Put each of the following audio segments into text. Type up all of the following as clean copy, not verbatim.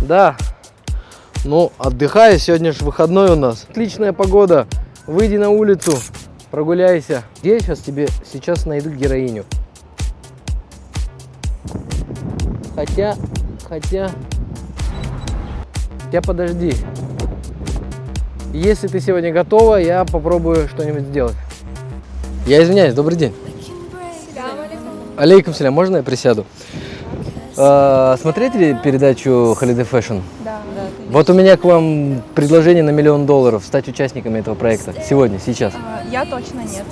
Да. Ну, отдыхаю, сегодня же выходной у нас. Отличная погода. Выйди на улицу, прогуляйся. Я сейчас найду героиню. Хотя, подожди. Если ты сегодня готова, я попробую что-нибудь сделать. Я извиняюсь, добрый день. Алейкум салям, можно я присяду? Смотрите передачу Holiday Fashion? Да. Вот у меня к вам предложение на $1 миллион стать участниками этого проекта. Сегодня, сейчас. Я точно нет.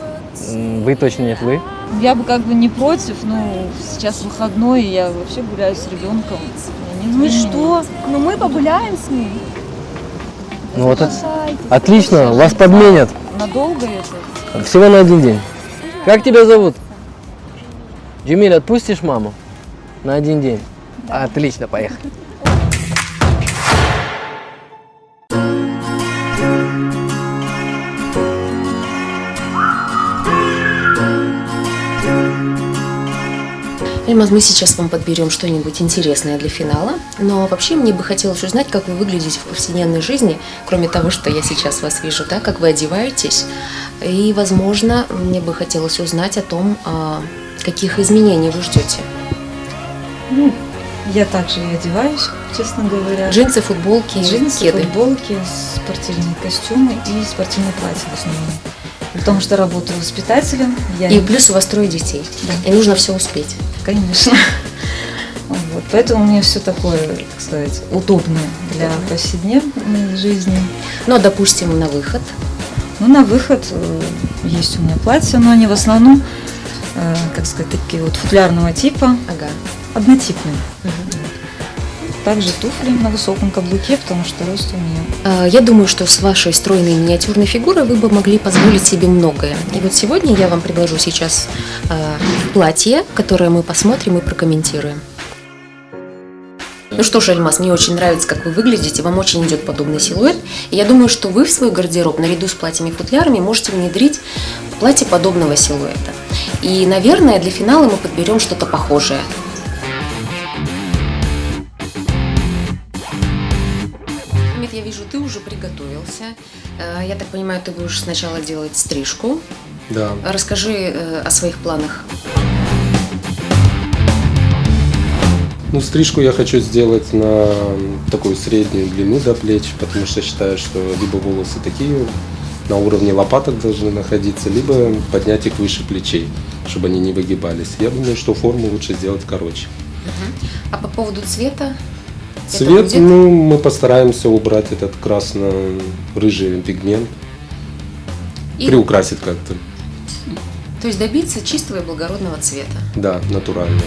Вы точно нет, вы? Я бы как бы не против, но сейчас выходной, и я вообще гуляю с ребенком. Ну и что? Ну мы погуляем с ним. Ну вот отлично, вас подменят. Надолго это? Всего на 1 день. Как тебя зовут? Джемиль, отпустишь маму? На 1 день? Да. Отлично, поехали. Эльмаз, мы сейчас вам подберем что-нибудь интересное для финала, но вообще мне бы хотелось узнать, как вы выглядите в повседневной жизни, кроме того, что я сейчас вас вижу, да, как вы одеваетесь. И, возможно, мне бы хотелось узнать о том, каких изменений вы ждете. Ну, я также и одеваюсь, честно говоря. Джинсы, футболки, кеды. Футболки, спортивные костюмы и спортивные платья в основном. Потому что работаю воспитателем. И плюс у вас 3 детей. Да. И нужно все успеть. Конечно. Вот. Поэтому мне все такое, так сказать, удобное для повседневной жизни. Ну, а, допустим, на выход? Ну, на выход есть у меня платья, но они в основном, как сказать, такие вот футлярного типа, однотипные. Также туфли на высоком каблуке, потому что рост у меня. Я думаю, что с вашей стройной миниатюрной фигурой вы бы могли позволить себе многое. И вот сегодня я вам предложу сейчас платье, которое мы посмотрим и прокомментируем. Ну что ж, Эльмаз, мне очень нравится, как вы выглядите, вам очень идет подобный силуэт. И я думаю, что вы в свой гардероб, наряду с платьями-футлярами, можете внедрить платье подобного силуэта. И, наверное, для финала мы подберем что-то похожее. Я вижу, ты уже приготовился. Я так понимаю, ты будешь сначала делать стрижку. Да. Расскажи о своих планах. Ну, стрижку я хочу сделать на такую среднюю длину до плеч, потому что считаю, что либо волосы такие на уровне лопаток должны находиться, либо поднять их выше плечей, чтобы они не выгибались. Я думаю, что форму лучше сделать короче. А по поводу цвета? Цвет, ну, мы постараемся убрать этот красно-рыжий пигмент, приукрасить как-то. То есть добиться чистого и благородного цвета? Да, натурально.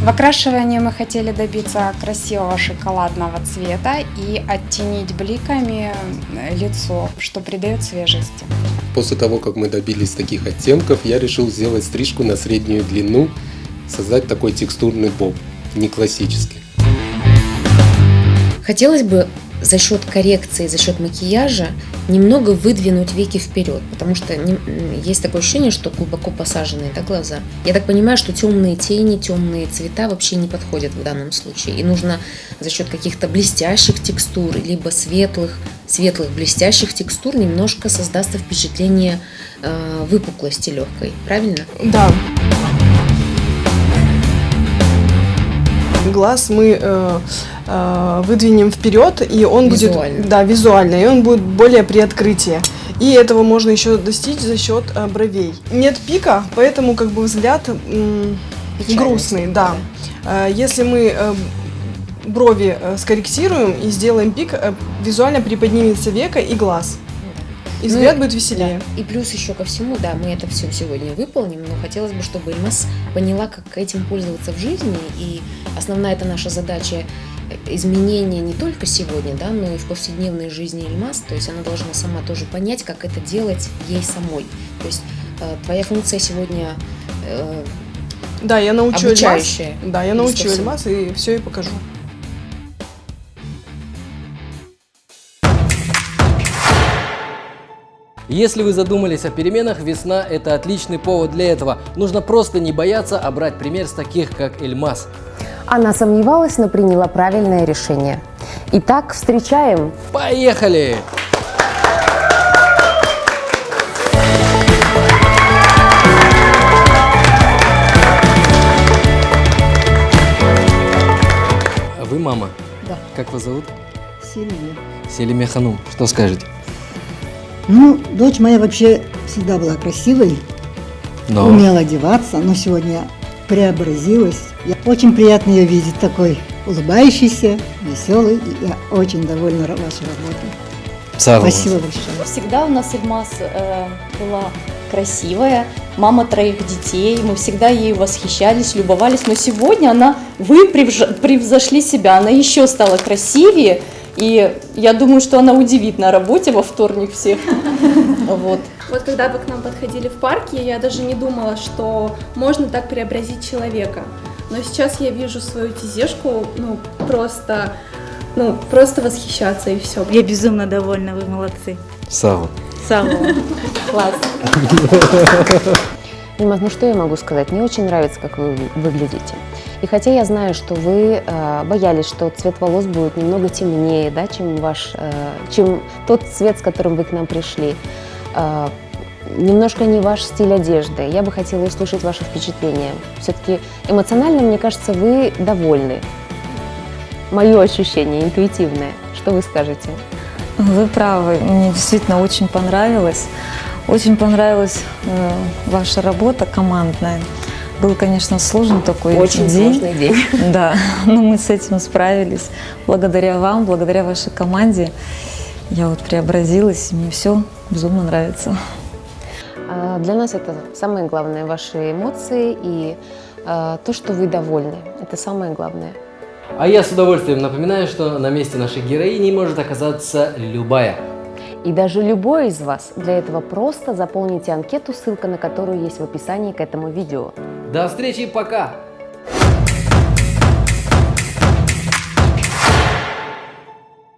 В окрашивании мы хотели добиться красивого шоколадного цвета и оттенить бликами лицо, что придает свежести. После того, как мы добились таких оттенков, я решил сделать стрижку на среднюю длину, создать такой текстурный боб, не классический. Хотелось бы за счет коррекции, за счет макияжа немного выдвинуть веки вперед, потому что есть такое ощущение, что глубоко посаженные, да, глаза. Я так понимаю, что темные тени, темные цвета вообще не подходят в данном случае. И нужно за счет каких-то блестящих текстур, либо светлых блестящих текстур немножко создастся впечатление выпуклости легкой. Правильно? Да. Глаз мы выдвинем вперед, и он визуально. Будет, да, визуально, и он будет более при открытии. И этого можно еще достичь за счет бровей. Нет пика, поэтому как бы взгляд грустный, да. Если мы брови скорректируем и сделаем пик, визуально приподнимется веко и глаз. И взгляд будет веселее. Да. И плюс еще ко всему, да, мы это все сегодня выполним, но хотелось бы, чтобы Эльмаз поняла, как этим пользоваться в жизни. И основная это наша задача изменения не только сегодня, да, но и в повседневной жизни Эльмаз. То есть она должна сама тоже понять, как это делать ей самой. То есть твоя функция сегодня да, я научу обучающая. Эльмаз. Да, я научу Эльмаз и все ей покажу. Если вы задумались о переменах, весна – это отличный повод для этого. Нужно просто не бояться, а брать пример с таких, как Эльмаз. Она сомневалась, но приняла правильное решение. Итак, встречаем. Поехали! А вы мама? Да. Как вас зовут? Сильнее. Селимия Ханум. Что скажете? Ну, дочь моя вообще всегда была красивой, Но. умела одеваться, но сегодня преобразилась. Очень приятно ее видеть такой улыбающейся, веселой. И я очень довольна вашей работой. Сагу. Спасибо большое. Всегда у нас Эльмаз была красивая, мама 3 детей, мы всегда ею восхищались, любовались, но сегодня вы превзошли себя, она еще стала красивее, и я думаю, что она удивит на работе во вторник всех. Вот. Вот когда вы к нам подходили в парке, я даже не думала, что можно так преобразить человека. Но сейчас я вижу свою тизешку, просто восхищаться и все. Я безумно довольна, вы молодцы. Сагу. Самого. Класс. Эльмаз, ну что я могу сказать? Мне очень нравится, как вы выглядите. И хотя я знаю, что вы боялись, что цвет волос будет немного темнее, да, чем тот цвет, с которым вы к нам пришли, немножко не ваш стиль одежды. Я бы хотела услышать ваше впечатление. Все-таки эмоционально, мне кажется, вы довольны. Мое ощущение интуитивное. Что вы скажете? Вы правы, мне действительно очень понравилось. Очень понравилась ваша работа командная. Был, конечно, сложный такой Очень день. сложный день. Да, но мы с этим справились. Благодаря вам, благодаря вашей команде я вот преобразилась, и мне все безумно нравится. Для нас это самое главное, ваши эмоции и то, что вы довольны. Это самое главное. А я с удовольствием напоминаю, что на месте нашей героини может оказаться любая. И даже любой из вас, для этого просто заполните анкету, ссылка на которую есть в описании к этому видео. До встречи, пока!